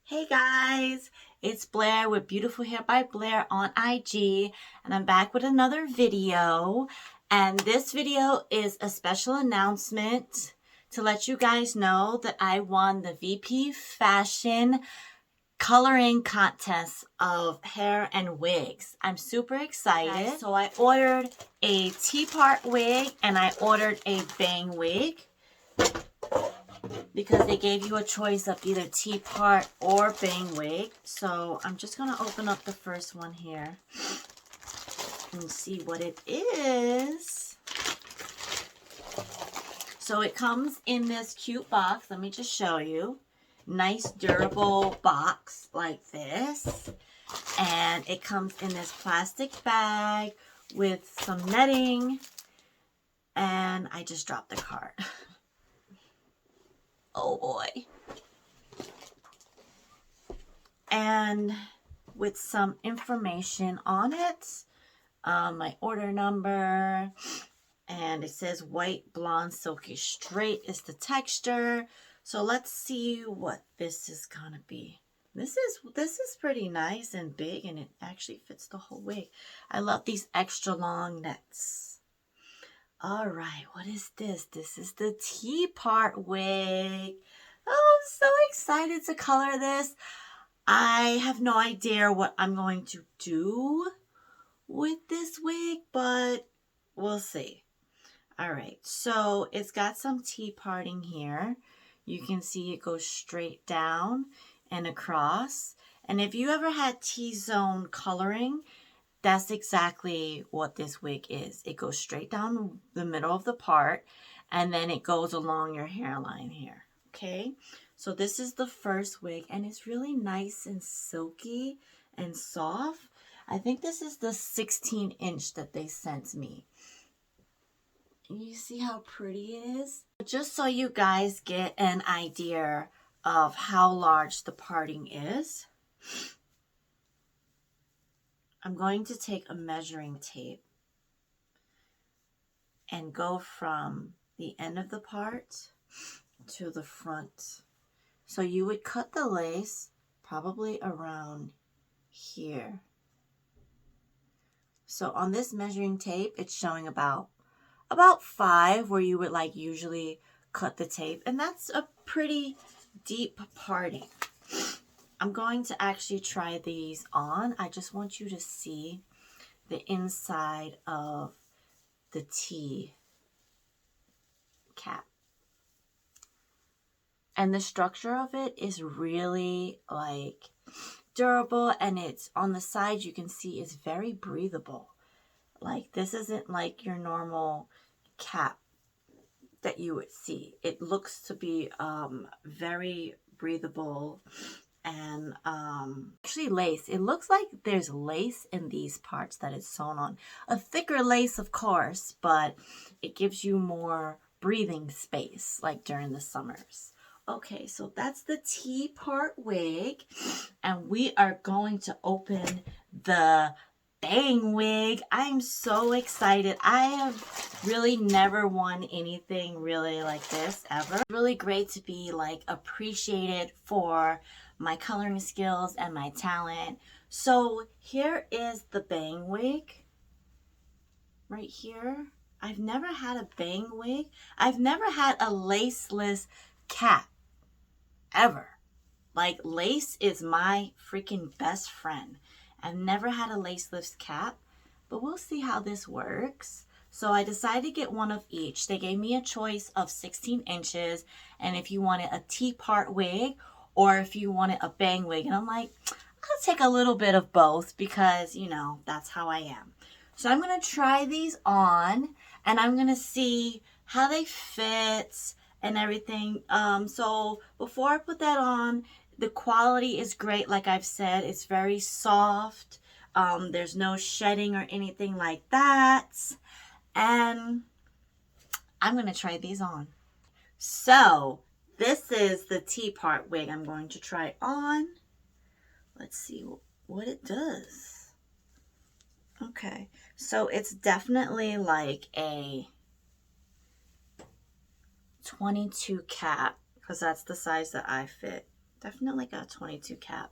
Hey guys, it's Blair with Beautiful Hair by Blair on IG, and I'm back with another video. And this video is a special announcement to let you guys know that I won the VP Fashion coloring contest of hair and wigs. I'm super excited. So I ordered a T-part wig and I ordered a bang wig, because they gave you a choice of either T-part or bang wig. So I'm just going to open up the first one here and see what it is. So it comes in this cute box. Let me just show you. Nice durable box like this. And it comes in this plastic bag with some netting. And I just dropped the card. Oh boy. And with some information on it, my order number, and it says white, blonde, silky straight is the texture. So let's see what this is gonna be. This is pretty nice and big, and it actually fits the whole wig. I love these extra long nets. All right, what is this? This is the T-part wig. Oh, I'm so excited to color this. I have no idea what I'm going to do with this wig, but we'll see. All right, so it's got some T-parting here. You can see it goes straight down and across. And if you ever had T-zone coloring, that's exactly what this wig is. It goes straight down the middle of the part, and then it goes along your hairline here. Okay, so this is the first wig, and it's really nice and silky and soft. I think this is the 16-inch that they sent me. You see how pretty it is? Just so you guys get an idea of how large the parting is, I'm going to take a measuring tape and go from the end of the part to the front. So you would cut the lace probably around here. So on this measuring tape, it's showing about 5, where you would like usually cut the tape. And that's a pretty deep parting. I'm going to actually try these on. I just want you to see the inside of the T cap. And the structure of it is really like durable, and it's on the side, you can see it's very breathable. Like, this isn't like your normal cap that you would see. It looks to be very breathable. And actually lace. It looks like there's lace in these parts that it's sewn on. A thicker lace, of course, but it gives you more breathing space, like during the summers. Okay, so that's the T-part wig. And we are going to open the bang wig. I'm so excited. I have really never won anything really like this ever. It's really great to be like appreciated for my coloring skills and my talent. So here is the bang wig right here. I've never had a bang wig. I've never had a laceless cap ever. Like, lace is my freaking best friend. I've never had a laceless cap, but we'll see how this works. So I decided to get one of each. They gave me a choice of 16 inches, and if you wanted a T-part wig or if you wanted a bang wig. And I'm like, I'll take a little bit of both because, you know, that's how I am. So I'm going to try these on, and I'm going to see how they fit and everything. So before I put that on, the quality is great. Like I've said, it's very soft. There's no shedding or anything like that. And I'm going to try these on. So this is the T-part wig I'm going to try on. Let's see what it does. Okay, so it's definitely like a 22 cap, because that's the size that I fit. Definitely like a 22 cap.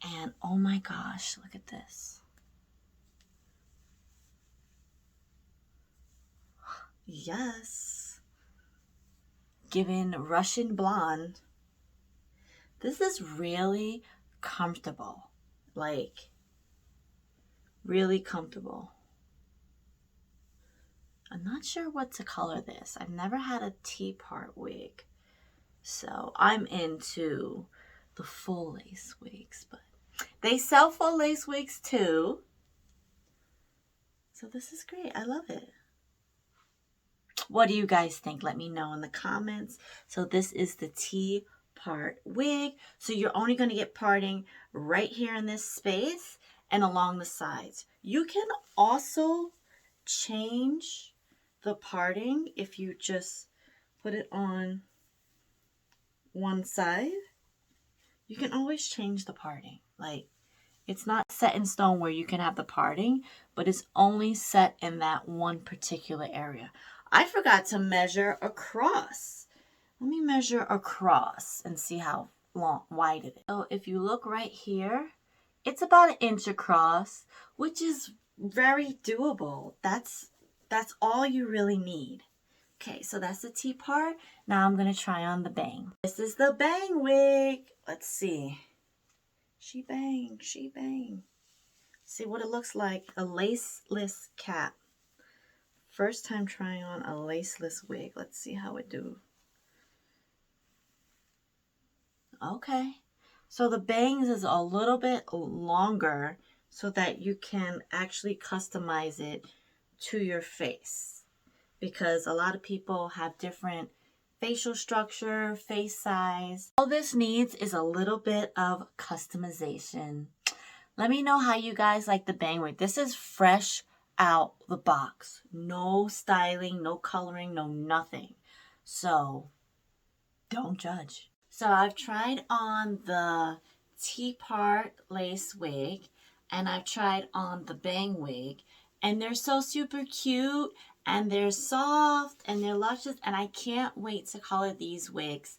And oh my gosh, look at this. Yes. Given Russian blonde. This is really comfortable. Like, really comfortable. I'm not sure what to color this. I've never had a T-part wig. So I'm into the full lace wigs, but they sell full lace wigs too. So this is great. I love it. What do you guys think? Let me know in the comments. So this is the T-part wig. So you're only going to get parting right here in this space and along the sides. You can also change the parting if you just put it on one side. You can always change the parting. Like, it's not set in stone where you can have the parting, but it's only set in that one particular area. I forgot to measure across. Let me measure across and see how wide it is. So if you look right here, it's about 1 inch across, which is very doable. That's all you really need. Okay, so that's the T part. Now I'm going to try on the bang. This is the bang wig. Let's see. She bang, she bang. See what it looks like. A laceless cap. First time trying on a laceless wig. Let's see how it do. Okay. So the bangs is a little bit longer so that you can actually customize it to your face. Because a lot of people have different facial structure, face size. All this needs is a little bit of customization. Let me know how you guys like the bang wig. This is fresh out the box. No styling, no coloring, no nothing. So don't judge. So I've tried on the T-part lace wig and I've tried on the bang wig, and they're so super cute and they're soft and they're luscious, and I can't wait to color these wigs.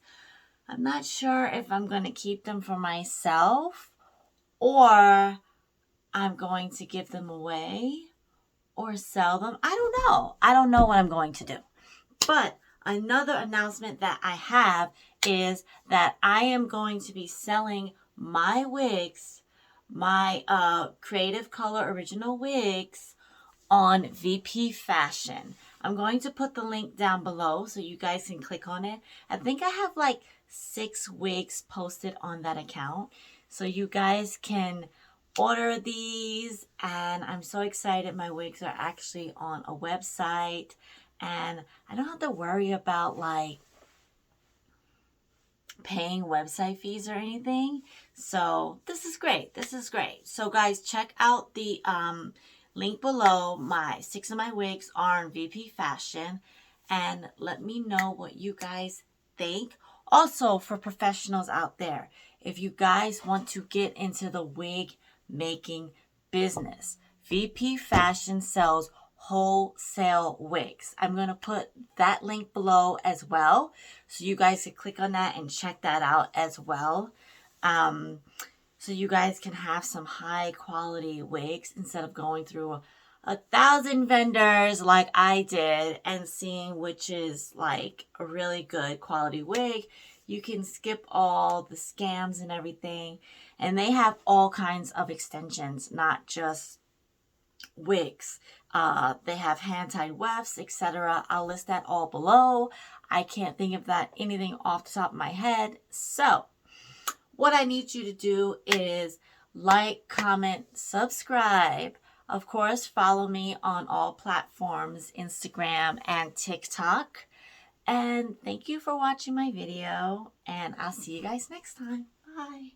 I'm not sure if I'm going to keep them for myself or I'm going to give them away or sell them. I don't know. I don't know what I'm going to do. But another announcement that I have is that I am going to be selling my wigs, my Creative Color Original wigs, on VP Fashion. I'm going to put the link down below so you guys can click on it. I think I have like 6 wigs posted on that account. So you guys can order these, and I'm so excited. My wigs are actually on a website and I don't have to worry about like paying website fees or anything. So this is great. This is great. So guys, check out the link below. 6 of my wigs are on VP Fashion, and let me know what you guys think. Also, for professionals out there, if you guys want to get into the wig making business, VP Fashion sells wholesale wigs. I'm going to put that link below as well, so you guys can click on that and check that out as well. So you guys can have some high quality wigs instead of going through 1,000 vendors like I did and seeing which is like a really good quality wig. You can skip all the scams and everything. And they have all kinds of extensions, not just wigs. They have hand-tied wefts, etc. I'll list that all below. I can't think of that anything off the top of my head. So what I need you to do is like, comment, subscribe. Of course, follow me on all platforms, Instagram and TikTok. And thank you for watching my video, and I'll see you guys next time. Bye.